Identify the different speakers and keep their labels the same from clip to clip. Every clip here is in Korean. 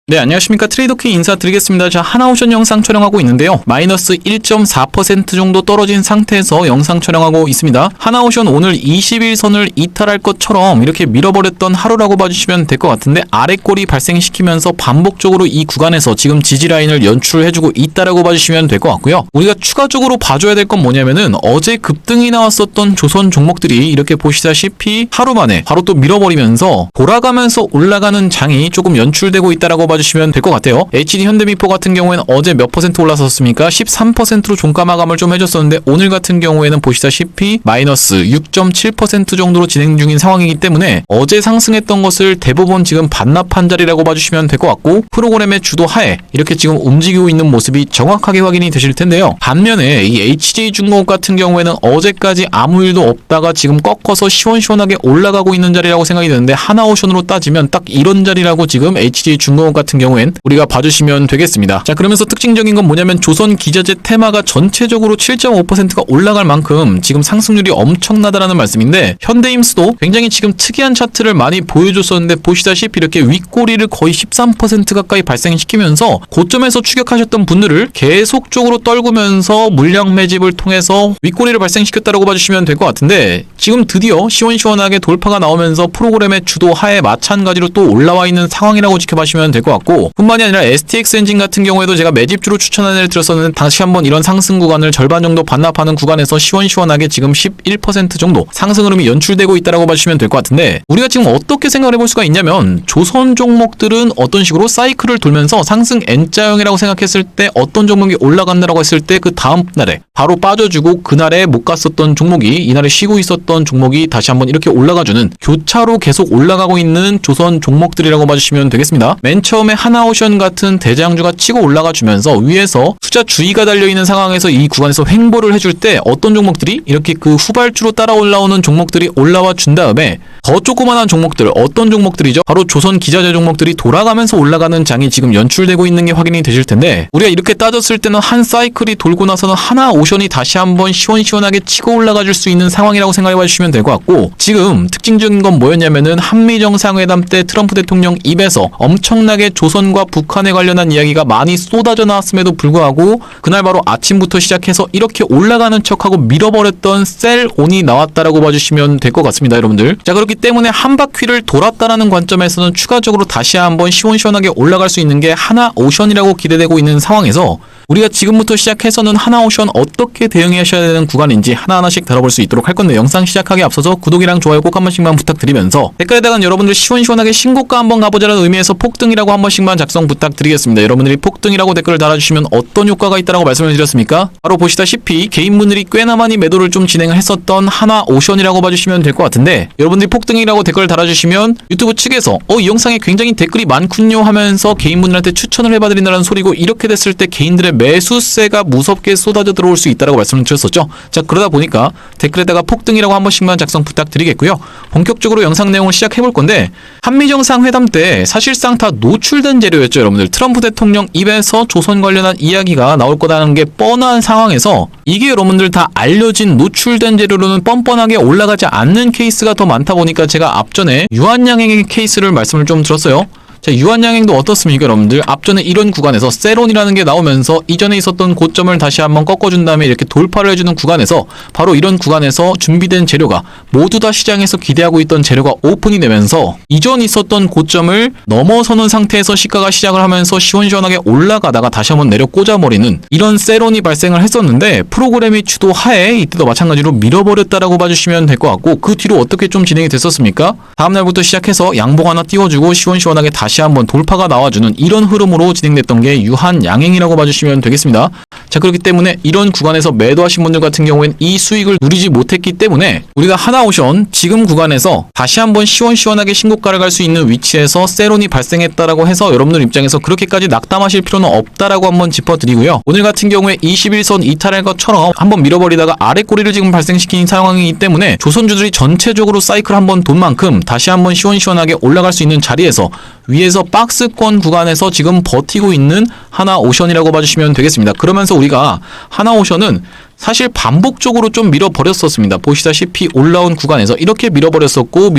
Speaker 1: 네, 안녕하십니까. 트레이더키 인사드리겠습니다. 자, 하나오션 영상 촬영하고 있는데요. 마이너스 1.4% 정도 떨어진 상태에서 영상 촬영하고 있습니다. 하나오션 오늘 21선을 이탈할 것처럼 이렇게 밀어버렸던 하루라고 봐주시면 될 것 같은데, 아래꼬리 발생시키면서 반복적으로 이 구간에서 지금 지지라인을 연출해주고 있다라고 봐주시면 될 것 같고요. 우리가 추가적으로 봐줘야 될 건 뭐냐면은, 어제 급등이 나왔었던 조선 종목들이 이렇게 보시다시피 하루 만에 바로 또 밀어버리면서 돌아가면서 올라가는 장이 조금 연출되고 있다라고 봐주시면 될 것 같아요. HD 현대미포 같은 경우에는 어제 몇 퍼센트 올랐었습니까? 13%로 종가 마감을 좀 해줬었는데, 오늘 같은 경우에는 보시다시피 마이너스 6.7% 정도로 진행 중인 상황이기 때문에 어제 상승했던 것을 대부분 지금 반납한 자리라고 봐주시면 될 것 같고, 프로그램의 주도 하에 이렇게 지금 움직이고 있는 모습이 정확하게 확인이 되실 텐데요. 반면에 이 HJ중공업 같은 경우에는 어제까지 아무 일도 없다가 지금 꺾어서 시원시원하게 올라가고 있는 자리라고 생각이 드는데, 하나오션으로 따지면 딱 이런 자리라고 지금 HJ중공업 같은 경우엔 우리가 봐주시면 되겠습니다. 자, 그러면서 특징적인 건 뭐냐면, 조선 기자재 테마가 전체적으로 7.5%가 올라갈 만큼 지금 상승률이 엄청나다라는 말씀인데, 현대임스도 굉장히 지금 특이한 차트를 많이 보여줬었는데, 보시다시피 이렇게 윗꼬리를 거의 13% 가까이 발생시키면서 고점에서 추격하셨던 분들을 계속적으로 떨구면서 물량 매집을 통해서 윗꼬리를 발생시켰다라고 봐주시면 될 것 같은데, 지금 드디어 시원시원하게 돌파가 나오면서 프로그램의 주도 하에 마찬가지로 또 올라와 있는 상황이라고 지켜봐주시면 될 것 같고, 뿐만이 아니라 STX 엔진 같은 경우에도 제가 매집주로 추천안을 드렸었는데, 다시 한번 이런 상승 구간을 절반 정도 반납하는 구간에서 시원시원하게 지금 11% 정도 상승 흐름이 연출되고 있다라고 봐주시면 될 것 같은데, 우리가 지금 어떻게 생각을 해볼 수가 있냐면, 조선 종목들은 어떤 식으로 사이클을 돌면서 상승 N자형이라고 생각했을 때, 어떤 종목이 올라간다라고 했을 때 그 다음 날에 바로 빠져주고, 그날에 못 갔었던 종목이 이날에 쉬고 있었던 종목이 다시 한번 이렇게 올라가주는, 교차로 계속 올라가고 있는 조선 종목들이라고 봐주시면 되겠습니다. 맨 처음에 하나오션 같은 대장주가 치고 올라가 주면서 위에서 투자 주의가 달려있는 상황에서 이 구간에서 횡보를 해줄 때, 어떤 종목들이 이렇게 그 후발주로 따라 올라오는 종목들이 올라와 준 다음에 더 조그만한 종목들, 어떤 종목들이죠? 바로 조선 기자재 종목들이 돌아가면서 올라가는 장이 지금 연출되고 있는 게 확인이 되실 텐데, 우리가 이렇게 따졌을 때는 한 사이클이 돌고 나서는 하나오션이 다시 한번 시원시원하게 치고 올라가 줄 수 있는 상황이라고 생각해 봐주시면 될 것 같고, 지금 특징적인 건 뭐였냐면은, 한미정상회담 때 트럼프 대통령 입에서 엄청나게 조선과 북한에 관련한 이야기가 많이 쏟아져 나왔음에도 불구하고, 그날 바로 아침부터 시작해서 이렇게 올라가는 척하고 밀어버렸던 셀온이 나왔다라고 봐주시면 될 것 같습니다, 여러분들. 자, 그렇기 때문에 한 바퀴를 돌았다라는 관점에서는 추가적으로 다시 한번 시원시원하게 올라갈 수 있는 게 하나오션이라고 기대되고 있는 상황에서, 우리가 지금부터 시작해서는 하나오션 어떻게 대응하셔야 되는 구간인지 하나하나씩 다뤄볼 수 있도록 할 건데, 영상 시작하기 앞서서 구독이랑 좋아요 꼭 한 번씩만 부탁드리면서, 댓글에다가 여러분들 시원시원하게 신고가 한번 가보자라는 의미에서 폭등이라고 한 번씩만 작성 부탁드리겠습니다. 여러분들이 폭등이라고 댓글을 달아주시면 어떤 효과가 있다라고 말씀을 드렸습니까? 바로 보시다시피 개인분들이 꽤나 많이 매도를 좀 진행을 했었던 하나오션이라고 봐주시면 될 것 같은데, 여러분들이 폭등이라고 댓글을 달아주시면 유튜브 측에서 이 영상에 굉장히 댓글이 많군요 하면서 개인분들한테 추천을 해봐드린다는 소리고, 이렇게 됐을 때 개인들의 매수세가 무섭게 쏟아져 들어올 수 있다라고 말씀을 드렸었죠. 자, 그러다 보니까 댓글에다가 폭등이라고 한 번씩만 작성 부탁드리겠고요. 본격적으로 영상 내용을 시작해볼 건데, 한미정상회담 때 사실상 다 노출된 재료였죠, 여러분들. 트럼프 대통령 입에서 조선 관련한 이야기가 나올 거라는 게 뻔한 상황에서, 이게 여러분들 다 알려진 노출된 재료로는 뻔뻔하게 올라가지 않는 케이스가 더 많다 보니까, 제가 앞전에 유한양행의 케이스를 말씀을 좀 들었어요. 자, 유한양행도 어떻습니까, 여러분들? 앞전에 이런 구간에서 셀온이라는 게 나오면서 이전에 있었던 고점을 다시 한번 꺾어준 다음에 이렇게 돌파를 해주는 구간에서, 바로 이런 구간에서 준비된 재료가 모두 다 시장에서 기대하고 있던 재료가 오픈이 되면서 이전 있었던 고점을 넘어서는 상태에서 시가가 시작을 하면서 시원시원하게 올라가다가 다시 한번 내려 꽂아버리는 이런 셀온이 발생을 했었는데, 프로그램이 주도하에 이때도 마찬가지로 밀어버렸다라고 봐주시면 될 것 같고, 그 뒤로 어떻게 좀 진행이 됐었습니까? 다음날부터 시작해서 양봉 하나 띄워주고 시원시원하게 다시 한번 돌파가 나와주는 이런 흐름으로 진행됐던 게 유한양행이라고 봐주시면 되겠습니다. 자, 그렇기 때문에 이런 구간에서 매도하신 분들 같은 경우에는 이 수익을 누리지 못했기 때문에, 우리가 하나오션 지금 구간에서 다시 한번 시원시원하게 신고가를 갈 수 있는 위치에서 셀온이 발생했다라고 해서 여러분들 입장에서 그렇게까지 낙담하실 필요는 없다라고 한번 짚어드리고요. 오늘 같은 경우에 21선 이탈할 것처럼 한번 밀어버리다가 아래꼬리를 지금 발생시킨 상황이기 때문에, 조선주들이 전체적으로 사이클 한번 돈 만큼 다시 한번 시원시원하게 올라갈 수 있는 자리에서 위에서 박스권 구간에서 지금 버티고 있는 하나오션이라고 봐주시면 되겠습니다. 그러면서 우리가 하나오션은 사실 반복적으로 좀 밀어버렸었습니다. 보시다시피 올라온 구간에서 이렇게 밀어버렸었고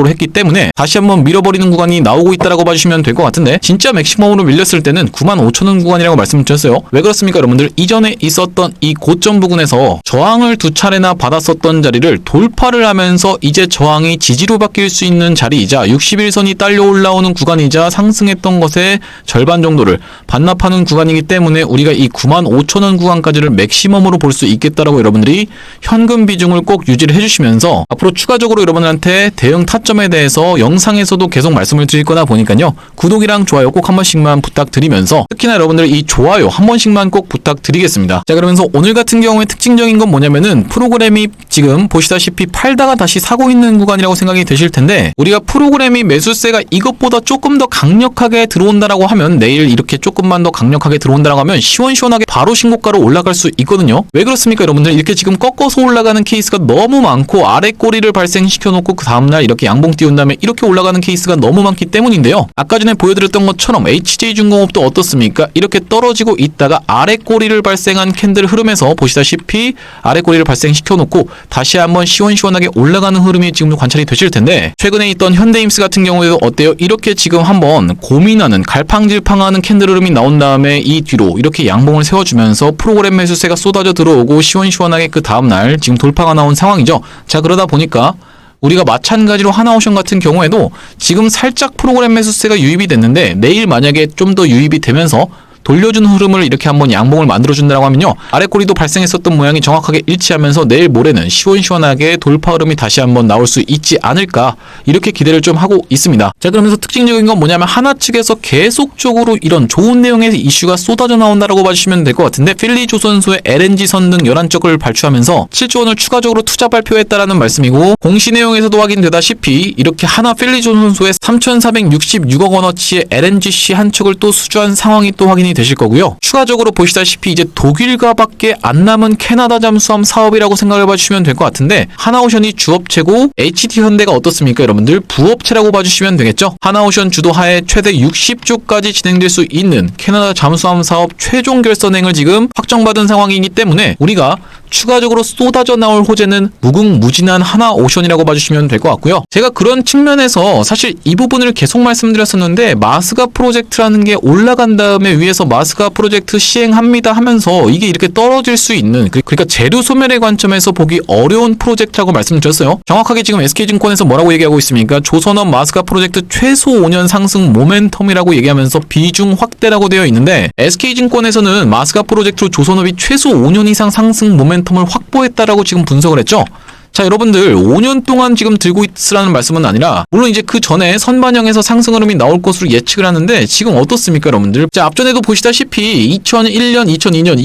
Speaker 1: 했기 때문에 다시 한번 밀어버리는 구간이 나오고 있다라고 봐주시면 될 것 같은데, 진짜 맥시멈으로 밀렸을 때는 95,000원 구간이라고 말씀드렸어요. 왜 그렇습니까 여러분들? 이전에 있었던 이 고점 부근에서 저항을 두 차례나 받았었던 자리를 돌파를 하면서 이제 저항이 지지로 바뀔 수 있는 자리이자 61선이 딸려 올라오는 구간이자 상승했던 것의 절반 정도를 반납하는 구간이기 때문에 우리가 이 95,000원 구간까지를 맥시멈으로 볼 수 있겠다라고 여러분들이 현금 비중을 꼭 유지를 해주시면서 앞으로 추가적으로 여러분들한테 대응 타점에 대해서 영상에서도 계속 말씀을 드릴 거다 보니까요, 구독이랑 좋아요 꼭 한 번씩만 부탁드리면서, 특히나 여러분들 이 좋아요 한 번씩만 꼭 부탁드리겠습니다. 자, 그러면서 오늘 같은 경우에 특징적인 건 뭐냐면은 프로그램이 지금 보시다시피 팔다가 다시 사고 있는 구간이라고 생각이 되실 텐데, 우리가 프로그램이 매수세가 이것보다 조금 더 강력하게 들어온다라고 하면, 내일 이렇게 조금만 더 강력하게 들어온다라고 하면 시원시원하게 바로 신고가로 올라갈 수 있거든요. 왜 그렇습니까 여러분들? 이렇게 지금 꺾어서 올라가는 케이스가 너무 많고 아래 꼬리를 발생시켜 놓고 그 다음날 이렇게 양봉 띄운 다음에 이렇게 올라가는 케이스가 너무 많기 때문인데요. 아까 전에 보여드렸던 것처럼 HJ중공업도 어떻습니까? 이렇게 떨어지고 있다가 아래 꼬리를 발생한 캔들 흐름에서 보시다시피 아래 꼬리를 발생시켜 놓고 다시 한번 시원시원하게 올라가는 흐름이 지금도 관찰이 되실 텐데, 최근에 있던 현대임스 같은 경우에도 어때요? 이렇게 지금 한번 고민하는 갈팡질팡하는 캔들 흐름이 나온 다음에 이 뒤로 이렇게 양봉을 세워주면서 프로그램 매수세가 쏟아져 들어오고 시원시원하게 그 다음날 지금 돌파가 나온 상황이죠. 자, 그러다 보니까 우리가 마찬가지로 하나오션 같은 경우에도 지금 살짝 프로그램 매수세가 유입이 됐는데, 내일 만약에 좀 더 유입이 되면서 돌려준 흐름을 이렇게 한번 양봉을 만들어준다고 하면요, 아래 꼬리도 발생했었던 모양이 정확하게 일치하면서 내일 모레는 시원시원하게 돌파 흐름이 다시 한번 나올 수 있지 않을까, 이렇게 기대를 좀 하고 있습니다. 자, 그러면서 특징적인 건 뭐냐면 하나 측에서 계속적으로 이런 좋은 내용의 이슈가 쏟아져 나온다라고 봐주시면 될 것 같은데, 필리조선소의 LNG 선등 11쪽을 발주하면서 7조 원을 추가적으로 투자 발표했다라는 말씀이고, 공시 내용에서도 확인되다시피 이렇게 하나 필리조선소의 3,466억 원어치의 LNGC 한 척을 또 수주한 상황이 또 확인이 되실 거고요. 추가적으로 보시다시피 이제 독일과밖에 안 남은 캐나다 잠수함 사업이라고 생각을 해봐주시면 될 것 같은데, 하나오션이 주업체고 HT현대가 어떻습니까 여러분들? 부업체라고 봐주시면 되겠죠. 하나오션 주도하에 최대 60조까지 진행될 수 있는 캐나다 잠수함 사업 최종 결선행을 지금 확정받은 상황이기 때문에 우리가 추가적으로 쏟아져 나올 호재는 무궁무진한 하나오션이라고 봐주시면 될 것 같고요. 제가 그런 측면에서 사실 이 부분을 계속 말씀드렸었는데, 마스가 프로젝트라는 게 올라간 다음에 위에서 마스가 프로젝트 시행합니다 하면서 이게 이렇게 떨어질 수 있는, 그러니까 재료 소멸의 관점에서 보기 어려운 프로젝트라고 말씀드렸어요. 정확하게 지금 SK증권에서 뭐라고 얘기하고 있습니까? 조선업 마스가 프로젝트 최소 5년 상승 모멘텀이라고 얘기하면서 비중 확대라고 되어 있는데, SK증권에서는 마스가 프로젝트로 조선업이 최소 5년 이상 상승 모멘텀을 확보했다라고 지금 분석을 했죠. 자, 여러분들 5년 동안 지금 들고 있으라는 말씀은 아니라, 물론 이제 그 전에 선반영해서 상승 흐름이 나올 것으로 예측을 하는데, 지금 어떻습니까 여러분들? 자, 앞전에도 보시다시피 2001년, 2002년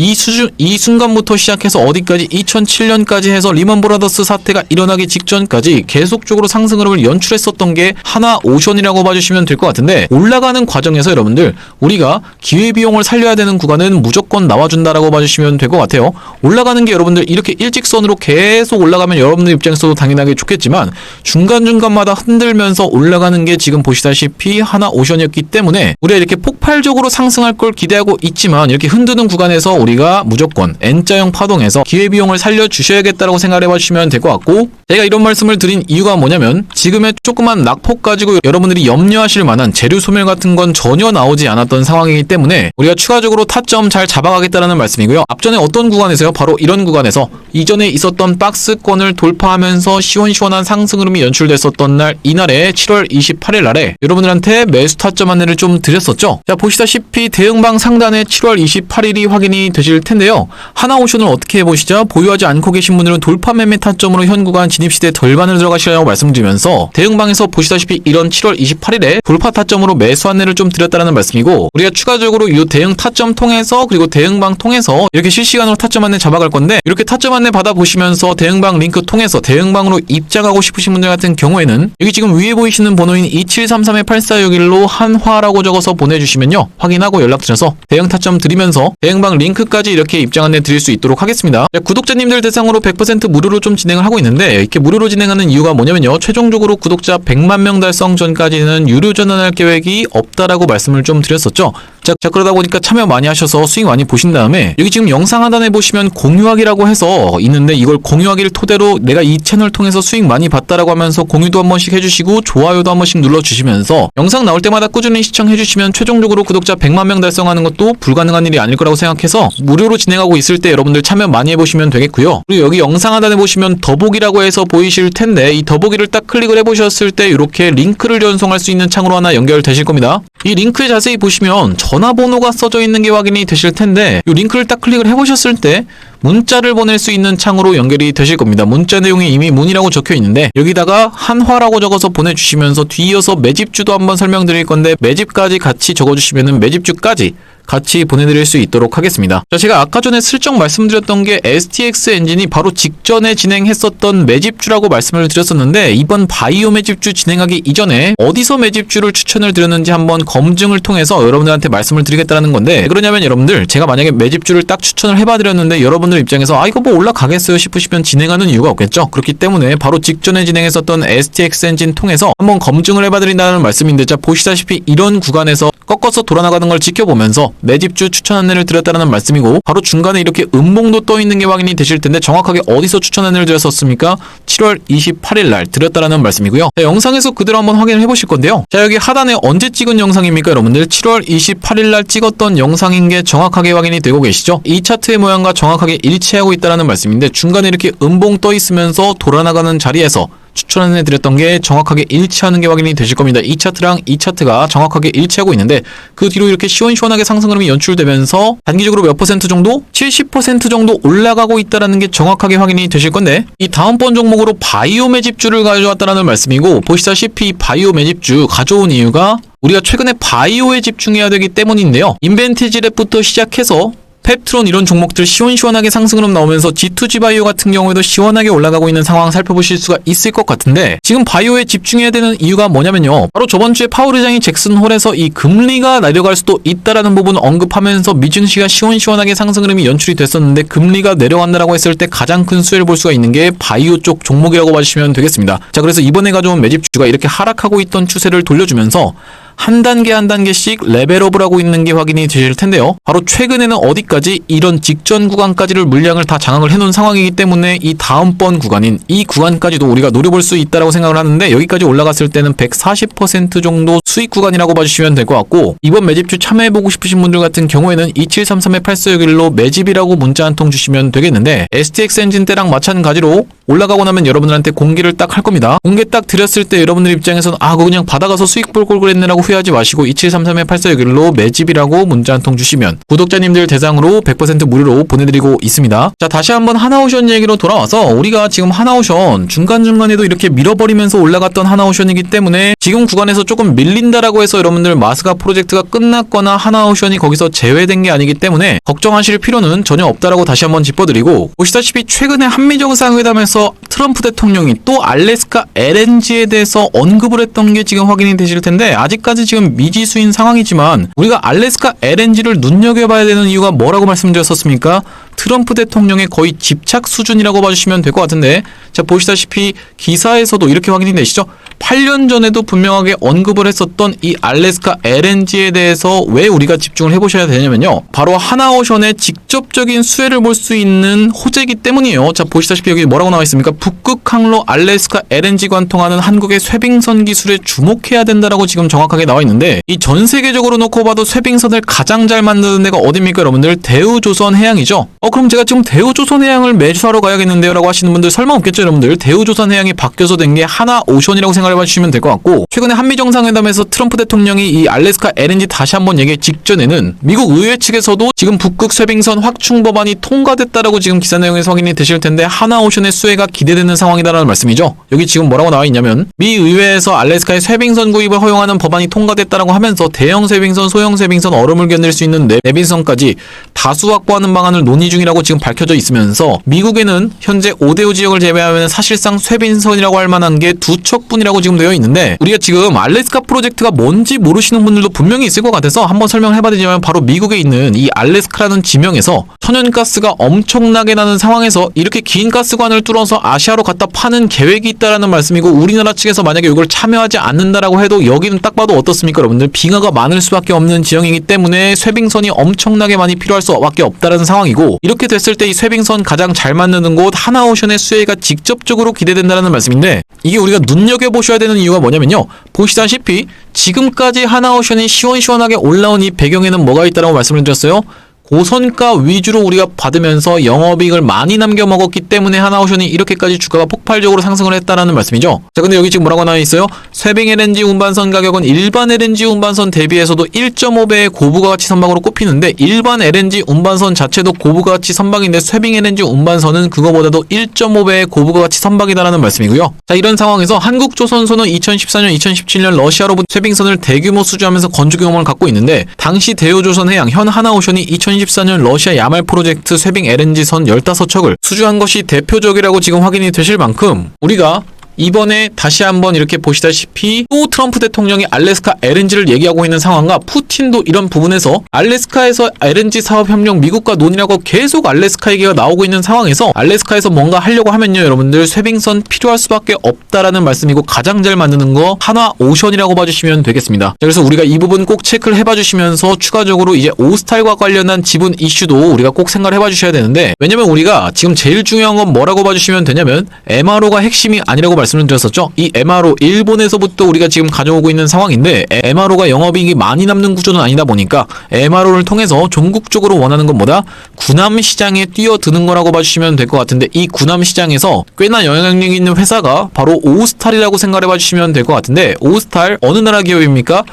Speaker 1: 이 순간부터 시작해서 어디까지 2007년까지 해서 리먼 브라더스 사태가 일어나기 직전까지 계속적으로 상승 흐름을 연출했었던 게 하나오션이라고 봐주시면 될 것 같은데, 올라가는 과정에서 여러분들 우리가 기회비용을 살려야 되는 구간은 무조건 나와준다라고 봐주시면 될 것 같아요. 올라가는 게 여러분들 이렇게 일직선으로 계속 올라가면 여러분들 입장에서도 당연하게 좋겠지만, 중간중간마다 흔들면서 올라가는 게 지금 보시다시피 하나오션이었기 때문에 우리가 이렇게 폭발적으로 상승할 걸 기대하고 있지만, 이렇게 흔드는 구간에서 우리가 무조건 N자형 파동에서 기회비용을 살려주셔야겠다라고 생각을 해봐주시면 될 것 같고, 제가 이런 말씀을 드린 이유가 뭐냐면, 지금의 조그만 낙폭 가지고 여러분들이 염려하실 만한 재료 소멸 같은 건 전혀 나오지 않았던 상황이기 때문에 우리가 추가적으로 타점 잘 잡아가겠다는 말씀이고요. 앞전에 어떤 구간에서요? 바로 이런 구간에서 이전에 있었던 박스권을 돌파하면서 시원시원한 상승 흐름이 연출됐었던 날, 이날에 7월 28일 날에 여러분들한테 매수 타점 안내를 좀 드렸었죠. 자, 보시다시피 대응방 상단에 7월 28일이 확인이 되실 텐데요. 하나오션을 어떻게 해보시죠? 보유하지 않고 계신 분들은 돌파 매매 타점으로 현 구간 진입시대 덜반을 들어가시라고 말씀드리면서, 대응방에서 보시다시피 이런 7월 28일에 돌파 타점으로 매수 안내를 좀 드렸다는 말씀이고, 우리가 추가적으로 이 대응 타점 통해서 그리고 대응방 통해서 이렇게 실시간으로 타점 안내 잡아갈 건데, 이렇게 타점 안내 받아보시면서 대응방 링크 통해서 대응방으로 입장하고 싶으신 분들 같은 경우에는 여기 지금 위에 보이시는 번호인 2733-8461로 한화라고 적어서 보내주시면요, 확인하고 연락드려서 대응 타점 드리면서 대응방 링크까지 이렇게 입장 안내 드릴 수 있도록 하겠습니다. 자, 구독자님들 대상으로 100% 무료로 좀 진행을 하고 있는데, 이렇게 무료로 진행하는 이유가 뭐냐면요, 최종적으로 구독자 100만 명 달성 전까지는 유료 전환할 계획이 없다라고 말씀을 좀 드렸었죠. 자, 그러다 보니까 참여 많이 하셔서 수익 많이 보신 다음에 여기 지금 영상 하단에 보시면 공유하기라고 해서 있는데, 이걸 공유하기를 토대로 내가 이 채널 통해서 수익 많이 봤다라고 하면서 공유도 한 번씩 해주시고 좋아요도 한 번씩 눌러주시면서 영상 나올 때마다 꾸준히 시청해주시면 최종적으로 구독자 100만 명 달성하는 것도 불가능한 일이 아닐 거라고 생각해서 무료로 진행하고 있을 때 여러분들 참여 많이 해보시면 되겠고요. 그리고 여기 영상 하단에 보시면 더보기라고 해서 보이실 텐데, 이 더보기를 딱 클릭을 해보셨을 때 이렇게 링크를 전송할 수 있는 창으로 하나 연결되실 겁니다. 이 링크에 자세히 보시면 전화번호가 써져 있는 게 확인이 되실 텐데, 이 링크를 딱 클릭을 해보셨을 때 문자를 보낼 수 있는 창으로 연결이 되실 겁니다. 문자 내용이 이미 문의라고 적혀 있는데 여기다가 한화라고 적어서 보내주시면서 뒤이어서 매집주도 한번 설명드릴 건데, 매집까지 같이 적어주시면은 매집주까지 같이 보내드릴 수 있도록 하겠습니다. 자, 제가 아까 전에 슬쩍 말씀드렸던 게 STX 엔진이 바로 직전에 진행했었던 매집주라고 말씀을 드렸었는데, 이번 바이오 매집주 진행하기 이전에 어디서 매집주를 추천을 드렸는지 한번 검증을 통해서 여러분들한테 말씀을 드리겠다는 건데, 왜 그러냐면 여러분들, 제가 만약에 매집주를 딱 추천을 해봐드렸는데 여러분들 입장에서 이거 뭐 올라가겠어요 싶으시면 진행하는 이유가 없겠죠. 그렇기 때문에 바로 직전에 진행했었던 STX 엔진 통해서 한번 검증을 해봐드린다는 말씀인데, 자, 보시다시피 이런 구간에서 꺾어서 돌아나가는 걸 지켜보면서 매집주 추천 안내를 드렸다는 말씀이고, 바로 중간에 이렇게 음봉도 떠 있는 게 확인이 되실 텐데 정확하게 어디서 추천 안내를 드렸었습니까? 7월 28일 날 드렸다는 말씀이고요. 자, 영상에서 그대로 한번 확인을 해보실 건데요. 자, 여기 하단에 언제 찍은 영상입니까 여러분들? 7월 28일 날 찍었던 영상인 게 정확하게 확인이 되고 계시죠? 이 차트의 모양과 정확하게 일치하고 있다는 말씀인데, 중간에 이렇게 음봉 떠 있으면서 돌아나가는 자리에서 추천해 드렸던 게 정확하게 일치하는 게 확인이 되실 겁니다. 이 차트랑 이 차트가 정확하게 일치하고 있는데, 그 뒤로 이렇게 시원시원하게 상승 흐름이 연출되면서 단기적으로 몇 퍼센트 정도? 70% 정도 올라가고 있다는 게 정확하게 확인이 되실 건데, 이 다음번 종목으로 바이오 매집주를 가져왔다는 말씀이고, 보시다시피 바이오 매집주 가져온 이유가 우리가 최근에 바이오에 집중해야 되기 때문인데요. 인벤티지랩부터 시작해서 펩트론 이런 종목들 시원시원하게 상승 흐름 나오면서 G2G 바이오 같은 경우에도 시원하게 올라가고 있는 상황 살펴보실 수가 있을 것 같은데, 지금 바이오에 집중해야 되는 이유가 뭐냐면요, 바로 저번주에 파월 의장이 잭슨 홀에서 이 금리가 내려갈 수도 있다라는 부분을 언급하면서 미증시가 시원시원하게 상승 흐름이 연출이 됐었는데, 금리가 내려간다라고 했을 때 가장 큰 수혜를 볼 수가 있는 게 바이오 쪽 종목이라고 봐주시면 되겠습니다. 자, 그래서 이번에 가져온 매집주가 이렇게 하락하고 있던 추세를 돌려주면서 한 단계 한 단계씩 레벨업을 하고 있는 게 확인이 되실 텐데요. 바로 최근에는 어디까지 이런 직전 구간까지를 물량을 다 장악을 해놓은 상황이기 때문에 이 다음번 구간인 이 구간까지도 우리가 노려볼 수 있다라고 생각을 하는데, 여기까지 올라갔을 때는 140% 정도 수익 구간이라고 봐주시면 될 것 같고, 이번 매집주 참여해보고 싶으신 분들 같은 경우에는 2733-8461로 매집이라고 문자 한 통 주시면 되겠는데, STX 엔진 때랑 마찬가지로 올라가고 나면 여러분들한테 공개를 딱 할 겁니다. 공개 딱 드렸을 때 여러분들 입장에서는 그거 그냥 받아가서 수익 볼 걸 그랬네라고 후회하지 마시고 2733-8461로 매집이라고 문자 한 통 주시면 구독자님들 대상으로 100% 무료로 보내드리고 있습니다. 자, 다시 한번 하나오션 얘기로 돌아와서, 우리가 지금 하나오션 중간중간에도 이렇게 밀어버리면서 올라갔던 하나오션이기 때문에 지금 구간에서 조금 밀린다라고 해서 여러분들 마스가 프로젝트가 끝났거나 하나오션이 거기서 제외된 게 아니기 때문에 걱정하실 필요는 전혀 없다라고 다시 한번 짚어드리고, 보시다시피 최근에 한미정상회담에서 트럼프 대통령이 또 알래스카 LNG에 대해서 언급을 했던 게 지금 확인이 되실 텐데, 아직까지 지금 미지수인 상황이지만 우리가 알래스카 LNG를 눈여겨봐야 되는 이유가 뭐라고 말씀드렸었습니까? 트럼프 대통령의 거의 집착 수준이라고 봐주시면 될 것 같은데, 자, 보시다시피 기사에서도 이렇게 확인이 되시죠? 8년 전에도 분명하게 언급을 했었던 이 알래스카 LNG에 대해서 왜 우리가 집중을 해보셔야 되냐면요, 바로 하나오션의 직접적인 수혜를 볼 수 있는 호재이기 때문이에요. 자, 보시다시피 여기 뭐라고 나와 있습니까? 북극 항로 알래스카 LNG 관통하는 한국의 쇠빙선 기술에 주목해야 된다라고 지금 정확하게 나와 있는데, 이 전 세계적으로 놓고 봐도 쇠빙선을 가장 잘 만드는 데가 어딥니까 여러분들? 대우조선해양이죠. 그럼 제가 지금 대우조선해양을 매수하러 가야겠는데요 라고 하시는 분들 설마 없겠죠 여러분들? 대우조선해양이 바뀌어서 된 게 하나오션이라고 생각해 봐주시면 될 것 같고, 최근에 한미정상회담에서 트럼프 대통령이 이 알래스카 LNG 다시 한번 얘기 직전에는 미국 의회 측에서도 지금 북극 쇠빙선 확충 법안이 통과됐다라고 지금 기사 내용에서 확인이 되실 텐데, 하나오션의 수혜가 기대되는 상황이다라는 말씀이죠. 여기 지금 뭐라고 나와 있냐면, 미 의회에서 알래스카의 쇠빙선 구입을 허용하는 법안이 통과됐다라고 하면서 대형 쇠빙선, 소형 쇠빙선, 얼음을 견딜 수 있는 내빙선까지 다수 확보하는 방안을 논의 중이라고 지금 밝혀져 있으면서 미국에는 현재 오데오 지역을 제외하면 사실상 쇠빙선이라고 할 만한 게 두 척뿐이라고 지금 되어 있는데, 우리가 지금 알래스카 프로젝트가 뭔지 모르시는 분들도 분명히 있을 것 같아서 한번 설명을 해봐야 되지만, 바로 미국에 있는 이 알래스카라는 지명에서 천연가스가 엄청나게 나는 상황에서 이렇게 긴 가스관을 뚫어서 아시아로 갖다 파는 계획이 있다라는 말씀이고, 우리나라 측에서 만약에 이걸 참여하지 않는다라고 해도 여기는 딱 봐도 어떻습니까 여러분들? 빙하가 많을 수밖에 없는 지형이기 때문에 쇠빙선이 엄청나게 많이 필요할 수밖에 없다라는 상황이고, 이렇게 됐을 때 이 쇠빙선 가장 잘 만드는 곳 하나오션의 수혜가 직접적으로 기대된다는 말씀인데, 이게 우리가 눈여겨보셔야 되는 이유가 뭐냐면요, 보시다시피 지금까지 하나오션이 시원시원하게 올라온 이 배경에는 뭐가 있다라고 말씀을 드렸어요. 고선가 위주로 우리가 받으면서 영업이익을 많이 남겨 먹었기 때문에 하나오션이 이렇게까지 주가가 폭발적으로 상승을 했다라는 말씀이죠. 자, 근데 여기 지금 뭐라고 나와 있어요? 쇠빙 LNG 운반선 가격은 일반 LNG 운반선 대비해서도 1.5배의 고부가가치 선박으로 꼽히는데, 일반 LNG 운반선 자체도 고부가가치 선박인데 쇠빙 LNG 운반선은 그거보다도 1.5배의 고부가가치 선박이다라는 말씀이고요. 자, 이런 상황에서 한국조선소는 2014년, 2017년 러시아로부터 쇠빙선을 대규모 수주하면서 건조 경험을 갖고 있는데, 당시 대우조선해양 현 하나오션이 2014년 러시아 야말 프로젝트 쇠빙 LNG선 15척을 수주한 것이 대표적이라고 지금 확인이 되실 만큼, 우리가 이번에 다시 한번 이렇게 보시다시피 또 트럼프 대통령이 알래스카 LNG를 얘기하고 있는 상황과, 푸틴도 이런 부분에서 알래스카에서 LNG 사업 협력 미국과 논의라고 계속 알래스카 얘기가 나오고 있는 상황에서, 알래스카에서 뭔가 하려고 하면요 여러분들 쇠빙선 필요할 수밖에 없다라는 말씀이고, 가장 잘 만드는 거 하나오션이라고 봐주시면 되겠습니다. 자, 그래서 우리가 이 부분 꼭 체크를 해봐주시면서 추가적으로 이제 오스탈과 관련한 지분 이슈도 우리가 꼭 생각을 해봐주셔야 되는데, 왜냐면 우리가 지금 제일 중요한 건 뭐라고 봐주시면 되냐면, MRO가 핵심이 아니라고 말씀을 드렸었죠. 이 MRO 일본에서부터 우리가 지금 가져오고 있는 상황인데, MRO가 영업이익이 많이 남는 구조는 아니다 보니까 MRO를 통해서 전국적으로 원하는 건 뭐다? 군함 시장에 뛰어드는 거라고 봐주시면 될 것 같은데, 이 군함 시장에서 꽤나 영향력 있는 회사가 바로 오스탈이라고 생각해 봐주시면 될 것 같은데, 오스탈 어느 나라 기업입니까?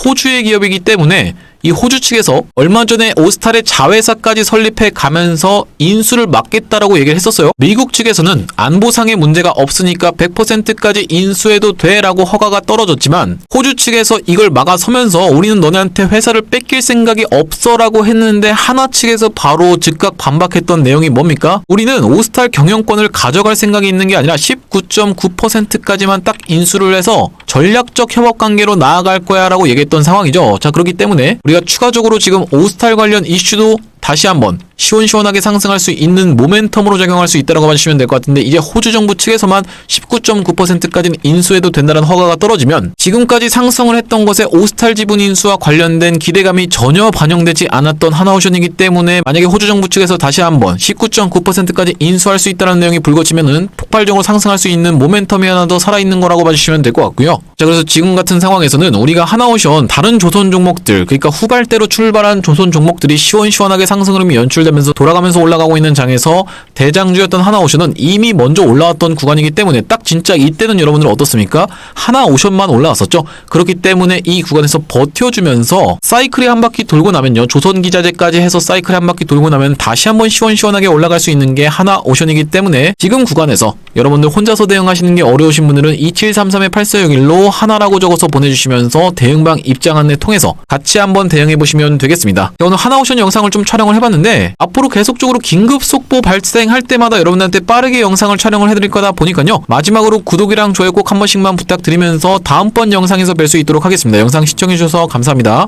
Speaker 1: 호주의 기업이기 때문에 이 호주 측에서 얼마 전에 오스탈의 자회사까지 설립해 가면서 인수를 막겠다라고 얘기를 했었어요. 미국 측에서는 안보상의 문제가 없으니까 100%까지 인수해도 돼라고 허가가 떨어졌지만, 호주 측에서 이걸 막아서면서 우리는 너네한테 회사를 뺏길 생각이 없어라고 했는데, 하나 측에서 바로 즉각 반박했던 내용이 뭡니까? 우리는 오스탈 경영권을 가져갈 생각이 있는 게 아니라 19.9%까지만 딱 인수를 해서 전략적 협업 관계로 나아갈 거야 라고 얘기했던 상황이죠. 자, 그렇기 때문에 우리가 추가적으로 지금 오스탈 관련 이슈도 다시 한번 시원시원하게 상승할 수 있는 모멘텀으로 작용할 수 있다고 봐주시면 될 것 같은데, 이제 호주 정부 측에서만 19.9%까지는 인수해도 된다는 허가가 떨어지면, 지금까지 상승을 했던 것에 오스탈 지분 인수와 관련된 기대감이 전혀 반영되지 않았던 하나오션이기 때문에, 만약에 호주 정부 측에서 다시 한번 19.9%까지 인수할 수 있다는 내용이 불거지면은 폭발적으로 상승할 수 있는 모멘텀이 하나 더 살아있는 거라고 봐주시면 될 것 같고요. 자, 그래서 지금 같은 상황에서는 우리가 하나오션 다른 조선 종목들, 그러니까 후발대로 출발한 조선 종목들이 시원시원하게 상승 흐름이 연출되면서 돌아가면서 올라가고 있는 장에서 대장주였던 하나오션은 이미 먼저 올라왔던 구간이기 때문에, 딱 진짜 이때는 여러분들 어떻습니까? 하나오션만 올라왔었죠. 그렇기 때문에 이 구간에서 버텨주면서 사이클이 한 바퀴 돌고 나면요, 조선기자재까지 해서 사이클이 한 바퀴 돌고 나면 다시 한번 시원시원하게 올라갈 수 있는 게 하나오션이기 때문에, 지금 구간에서 여러분들 혼자서 대응하시는 게 어려우신 분들은 2733-8461로 하나라고 적어서 보내주시면서 대응방 입장 안내 통해서 같이 한번 대응해보시면 되겠습니다. 오늘 하나오션 영상을 좀 촬영을 해봤는데, 앞으로 계속적으로 긴급 속보 발생할 때마다 여러분들한테 빠르게 영상을 촬영을 해드릴 거다 보니까요, 마지막으로 구독이랑 좋아요 꼭 한 번씩만 부탁드리면서 다음번 영상에서 뵐 수 있도록 하겠습니다. 영상 시청해주셔서 감사합니다.